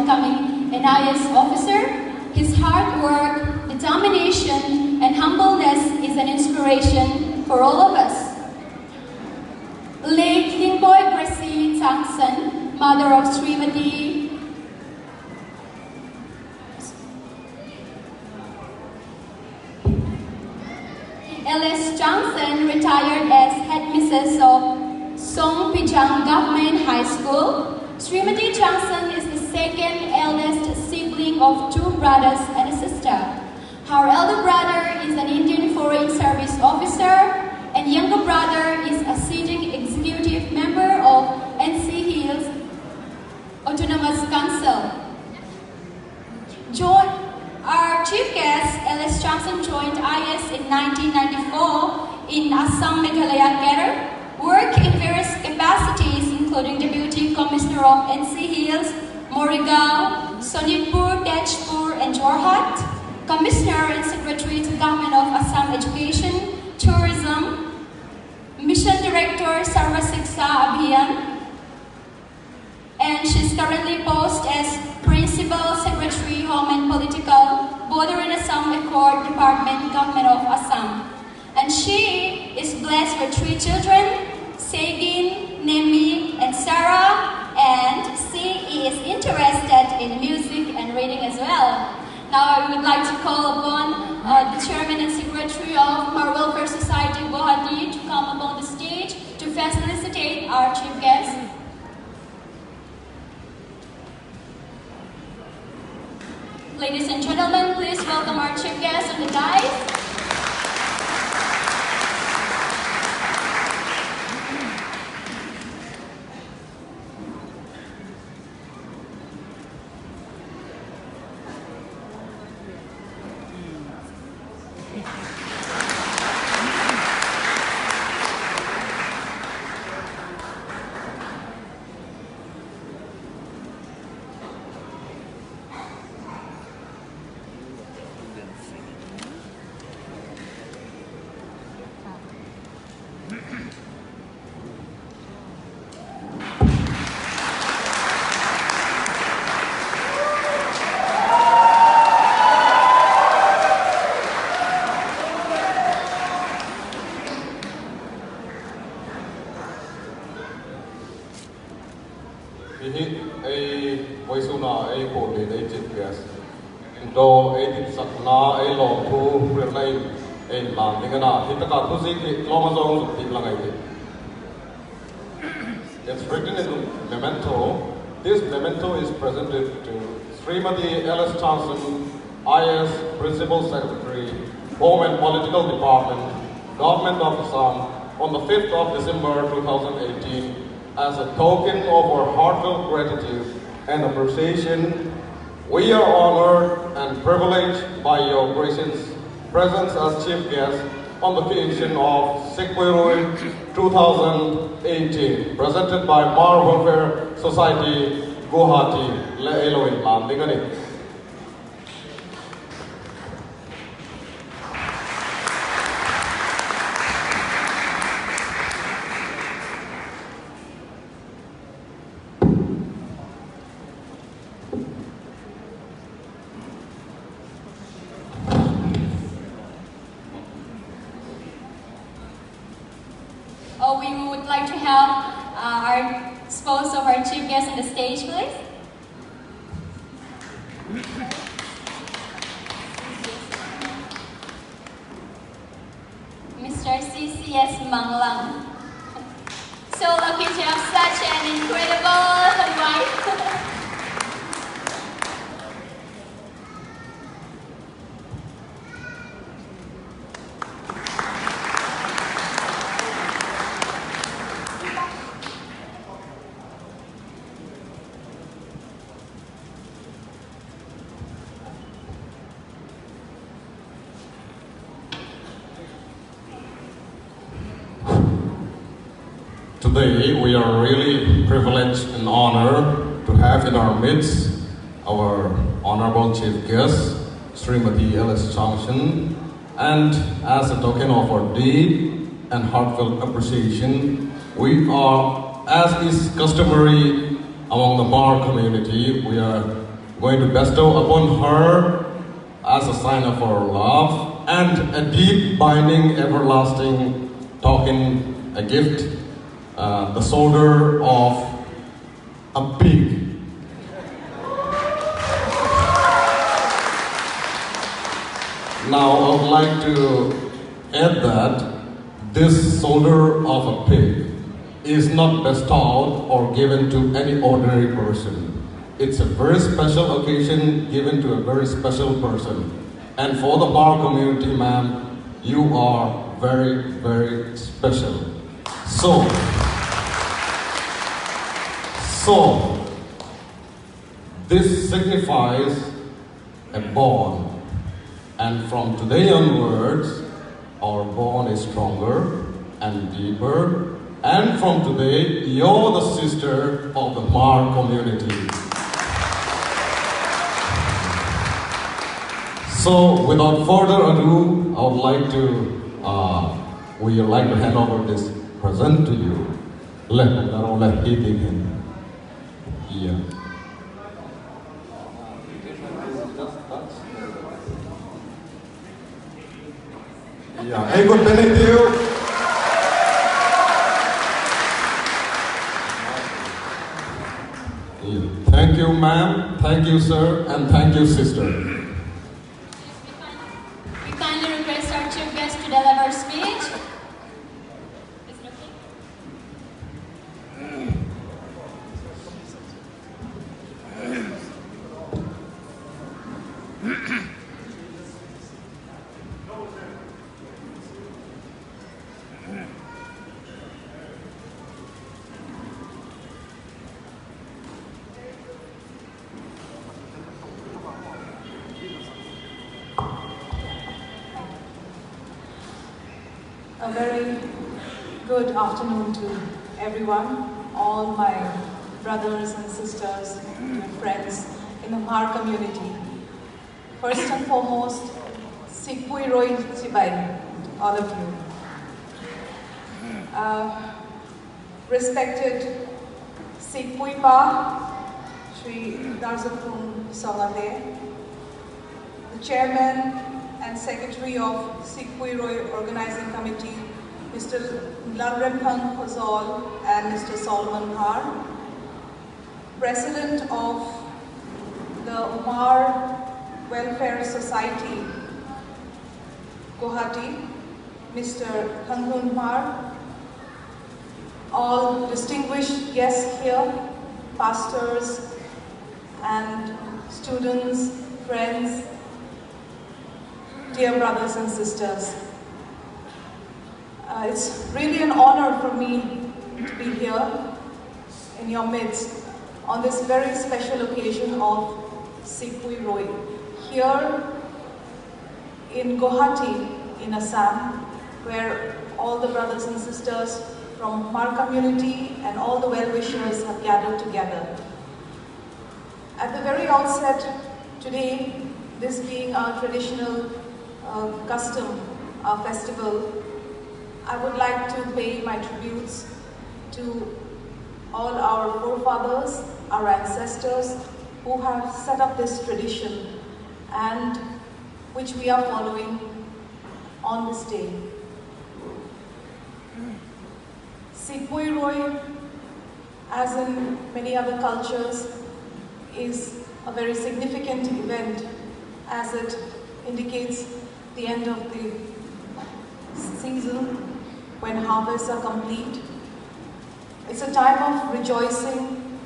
becoming an IS officer. His hard work, determination, and humbleness is an inspiration for all of us. Late Sikpuiruoi Gracie Changsan, mother of Srimati Pi.L.S. Changsan retired as headmistress of Songpijang Government High School. Srimati Changsan is the second eldest sibling of two brothers and a sister. Her elder brother is an Indian Foreign Service officer, and younger brother is a sitting executive member of NC Hills Autonomous Council. Our chief guest, Pi.L.S. Changsan, joined IS in 1994 in Assam, Meghalaya, Kerala, worked in various capacities including Deputy Commissioner of NC Hills, Morigao, Sonitpur, Tejpur and Jorhat, Commissioner and Secretary to Government of Assam Education, Tourism, Mission Director, Sarva Siksha Abhiyan, and she's currently posted as Principal Secretary, Home and Political, Border and Assam Accord Department, Government of Assam. And she is blessed with three children, Segin, Nemi, and Sarah, and she is interested in music and reading as well. Now I would like to call upon the Chairman and Secretary of Mar Welfare Society Guwahati to come upon the stage to felicitate our chief guest. Ladies and gentlemen, please welcome our chief guest on the dais. It's written in the memento. This memento is presented to Srimati Pi.L.S. Changsan, IS Principal Secretary, Home and Political Department, Government of Assam, on the 5th of December 2018 as a token of our heartfelt gratitude and appreciation. We are honored and privileged by your gracious presence as chief guest on the occasion of Sikpuiruoi 2018, presented by Mar Welfare Society Guwahati. Le Elohim Mandingani. We would like to have our spouse of our chief guest on the stage, please. Mr. CCS Manglang. So lucky to have such an incredible wife. Today, we are really privileged and honored to have in our midst our honorable chief guest, Srimati Pi.L.S. Changsan, and as a token of our deep and heartfelt appreciation, we are, as is customary among the Mar community, we are going to bestow upon her as a sign of our love and a deep binding everlasting token, a gift, the shoulder of a pig. Now I would like to add that this shoulder of a pig is not bestowed or given to any ordinary person. It's a very special occasion given to a very special person. And for the bar community, ma'am, you are very, very special. So, this signifies a bond. And from today onwards, our bond is stronger and deeper. And from today, you're the sister of the Mar community. So, without further ado, I would like to, we would like to hand over this present to you. Let him. Yeah. Yeah, hey, good evening to you. Yeah. Thank you, ma'am. Thank you, sir. And thank you, sister. We kindly request our chief guest to deliver a speech. Is it okay? A very good afternoon to everyone, all my brothers and sisters and friends in the Mar community. First and foremost, Sikpuiruoi, all of you. Respected Sikpuipa, Sri Darzapung Songate, the chairman and Secretary of Sikpuiruoi Organizing Committee, Mr. Lalrempang Khozol and Mr. Solomon Har, President of the Mar Welfare Society, Guwahati, Mr. Kangun Mar, all distinguished guests here, pastors and students, friends, dear brothers and sisters. It's really an honor for me to be here in your midst on this very special occasion of Sikpuiruoi, here in Guwahati, in Assam, where all the brothers and sisters from Mar community and all the well-wishers have gathered together. At the very outset, today, this being our traditional custom, our festival, I would like to pay my tributes to all our forefathers, our ancestors who have set up this tradition and which we are following on this day. Sikpuiruoi, as in many other cultures, is a very significant event as it indicates the end of the season when harvests are complete. It's a time of rejoicing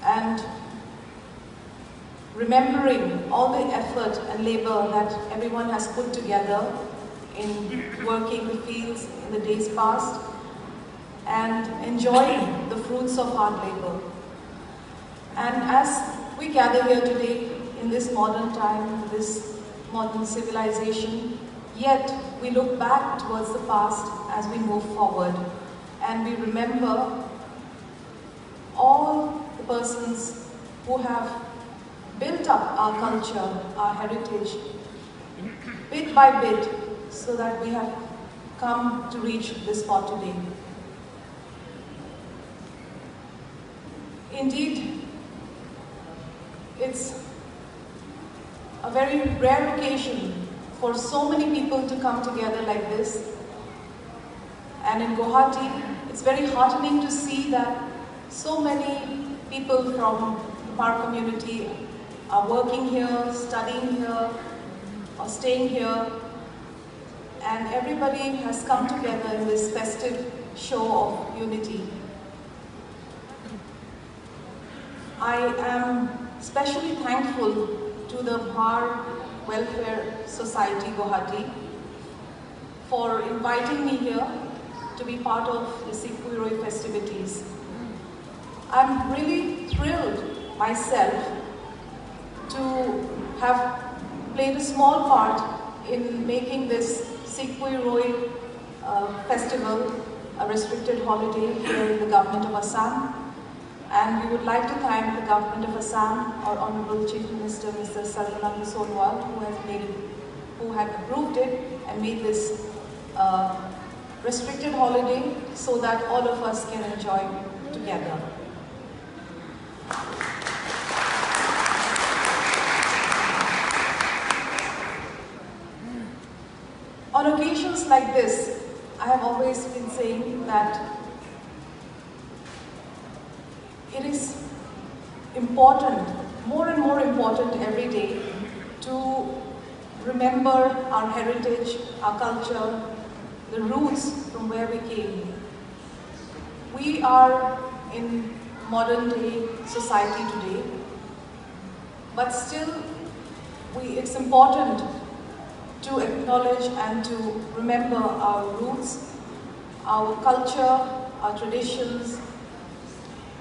and remembering all the effort and labor that everyone has put together in working the fields in the days past and enjoying the fruits of hard labor. And as we gather here today in this modern time, this modern civilization, yet we look back towards the past as we move forward and we remember all the persons who have built up our culture, our heritage, bit by bit, so that we have come to reach this spot today. Indeed, It's a very rare occasion for so many people to come together like this. And in Guwahati, it's very heartening to see that so many people from our community are working here, studying here, or staying here, and everybody has come together in this festive show of unity. I am especially thankful to the Bhar Welfare Society Guwahati for inviting me here to be part of the Sikpuiruoi festivities. I'm really thrilled myself to have played a small part in making this Sikpuiruoi festival a restricted holiday here in the government of Assam. And we would like to thank the government of Assam, our Honorable Chief Minister Mr. Sarvanand Sonowal, who had approved it and made this restricted holiday so that all of us can enjoy together. On occasions like this, I have always been saying that it is important, more and more important every day, to remember our heritage, our culture, the roots from where we came. We are in modern day society today, but still it's important to acknowledge and to remember our roots, our culture, our traditions,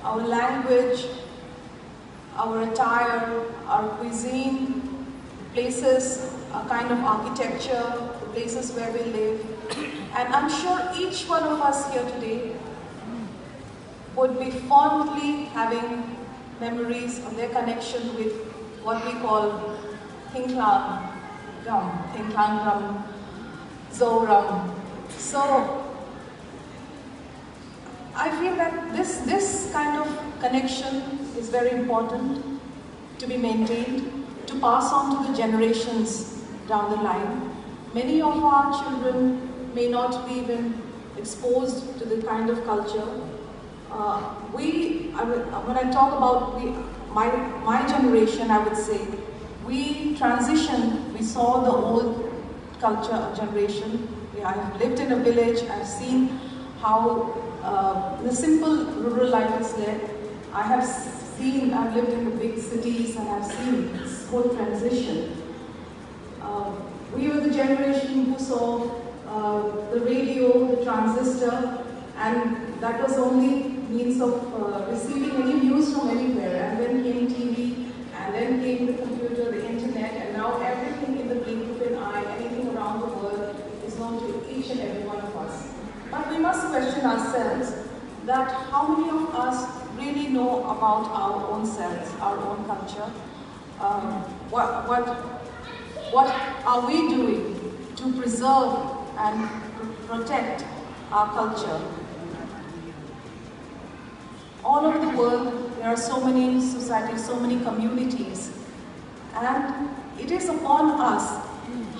our language, our attire, our cuisine, places, a kind of architecture, the places where we live. And I'm sure each one of us here today would be fondly having memories of their connection with what we call Thingklang Ram, Zoram. So I feel that this kind of connection is very important to be maintained, to pass on to the generations down the line. Many of our children may not be even exposed to the kind of culture. When I talk about my generation, I would say, we transitioned, we saw the old culture generation. I've lived in a village, I've seen how the simple rural life is led. I've lived in the big cities and I've seen this whole transition. We were the generation who saw the radio, the transistor, and that was only means of receiving any news from anywhere. And then came TV, and then came the computer, the internet, and now everything in the blink of an eye, anything around the world is known to each and every one of us. But we must question ourselves that how many of us really know about our own selves, our own culture? What are we doing to preserve and protect our culture? All over the world, there are so many societies, so many communities, and it is upon us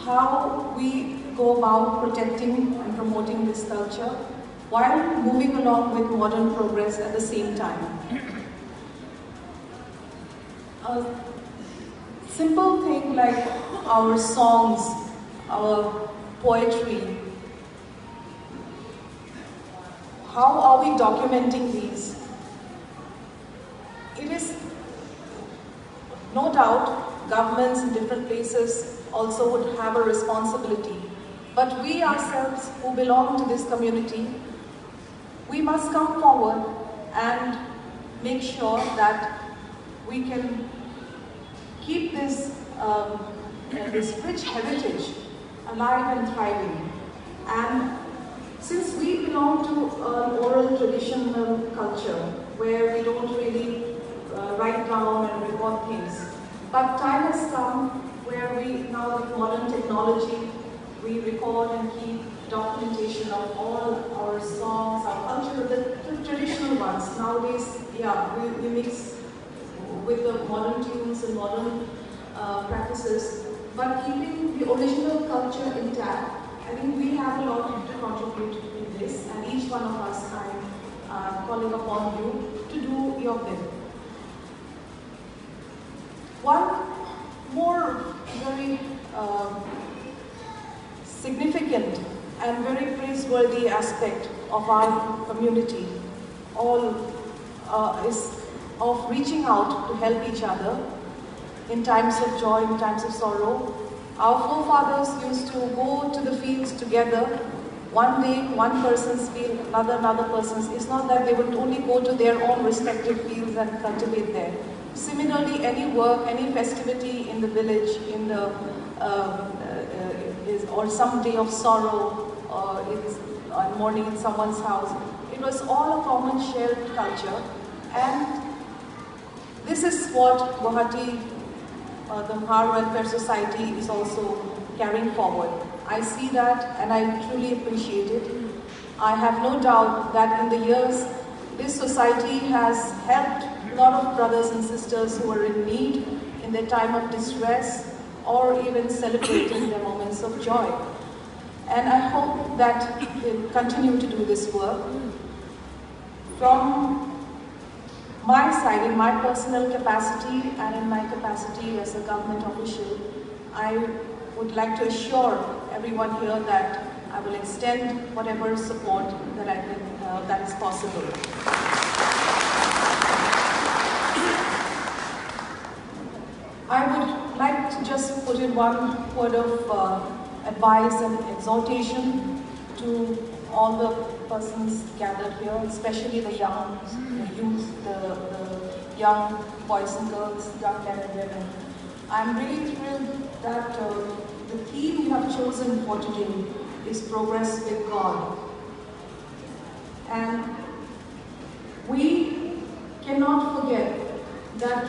how we go about protecting and promoting this culture while moving along with modern progress at the same time. A simple thing like our songs, our poetry, how are we documenting these? It is no doubt governments in different places also would have a responsibility. But we ourselves who belong to this community, we must come forward and make sure that we can keep this, this rich heritage alive and thriving. And since we belong to an oral traditional culture where we don't really write down and record things, but time has come where we, now with modern technology, we record and keep documentation of all our songs, our culture, the traditional ones. Nowadays, yeah, we mix with the modern tunes and modern practices, but keeping the original culture intact. I think we have a lot to contribute in this, and each one of us, I'm calling upon you to do your bit. One more very significant and very praiseworthy aspect of our community is of reaching out to help each other in times of joy, in times of sorrow. Our forefathers used to go to the fields together. One day, one person's field, another person's. It's not that they would only go to their own respective fields and cultivate there. Similarly, any work, any festivity in the village, in the or some day of sorrow, or mourning in someone's house, it was all a common shared culture. And this is what Guwahati, the Mahar Welfare Society, is also carrying forward. I see that and I truly appreciate it. I have no doubt that in the years, this society has helped a lot of brothers and sisters who are in need in their time of distress or even celebrating their moments of joy. And I hope that we'll continue to do this work. From my side, in my personal capacity and in my capacity as a government official, I would like to assure everyone here that I will extend whatever support that I can, that is possible. I would like to just put in one word of advice and exhortation to all the persons gathered here, especially the young, the youth, the young boys and girls, young men and women. I'm really thrilled that the theme you have chosen for today is Progress with God. And we cannot forget that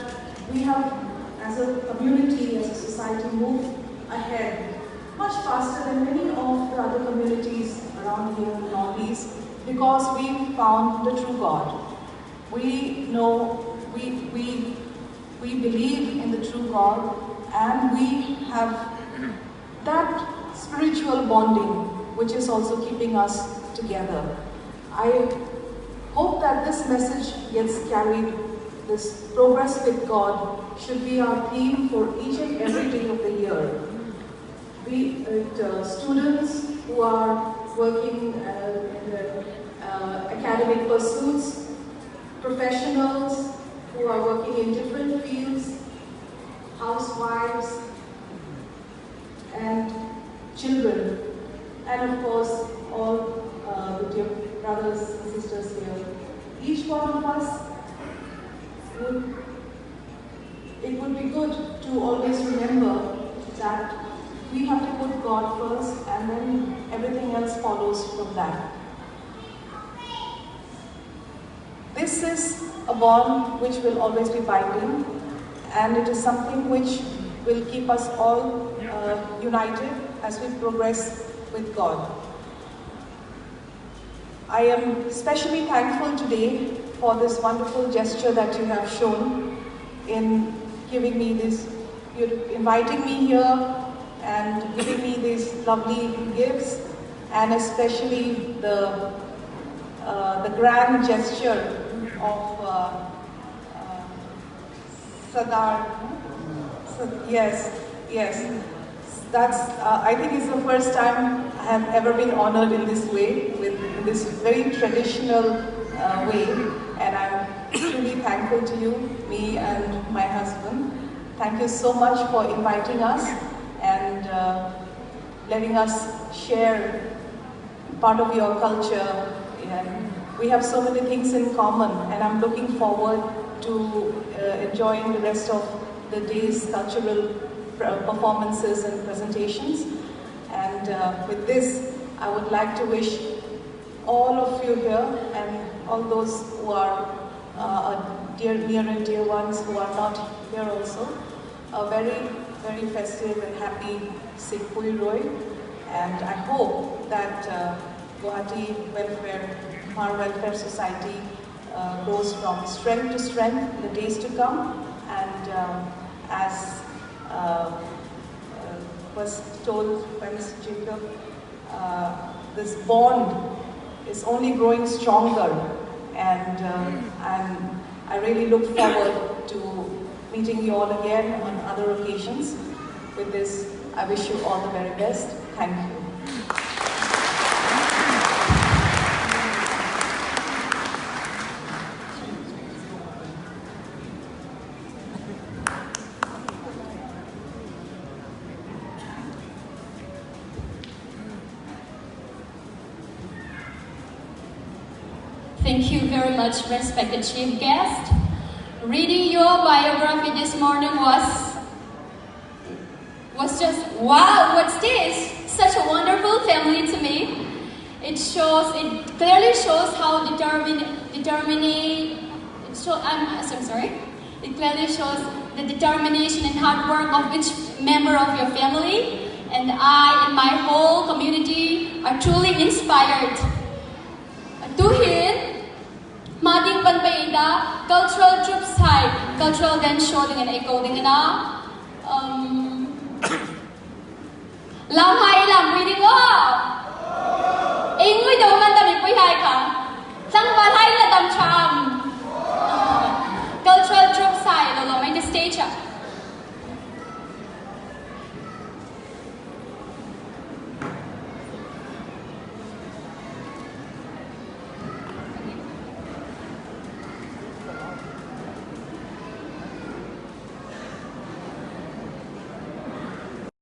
we have, as a community, as a society, moved ahead much faster than many of the other communities around here in the Northeast, because we found the true God. We know, we believe in the true God, and we have that spiritual bonding which is also keeping us together. I hope that this message gets carried. This Progress with God should be our theme for each and every day of the year. Be it students who are working in the academic pursuits, professionals who are working in different fields, housewives, and children, and of course all the dear brothers and sisters here. Each one of us, it would be good to always remember that we have to put God first, and then everything else follows from that. This is a bond which will always be binding, and it is something which will keep us all united as we progress with God. I am especially thankful today for this wonderful gesture that you have shown in giving me this, inviting me here and giving me these lovely gifts, and especially the grand gesture of Sadar. Yes. That's, I think it's the first time I have ever been honored in this way, in this very traditional way, and I'm truly thankful to you, me and my husband. Thank you so much for inviting us and letting us share part of your culture. And we have so many things in common, and I'm looking forward to enjoying the rest of the day's cultural performances and presentations. And with this, I would like to wish all of you here and all those who are near and dear ones who are not here also, a very, very festive and happy Sikpuiruoi. And I hope that Guwahati Mahar Welfare Society goes from strength to strength in the days to come. And as was told by Mr. Jacob, this bond is only growing stronger, and I really look forward to meeting you all again on other occasions. With this, I wish you all the very best. Thank you. Thank you very much, respected chief guest. Reading your biography this morning was just, wow, what's this? Such a wonderful family to me. It clearly shows how It clearly shows the determination and hard work of each member of your family. And I and my whole community are truly inspired. To hear Mading Panpaida, cultural troops high, cultural dance show dengan ikaw dengan Lam hai lam reading up. Ingui daw man dami pui hai ka.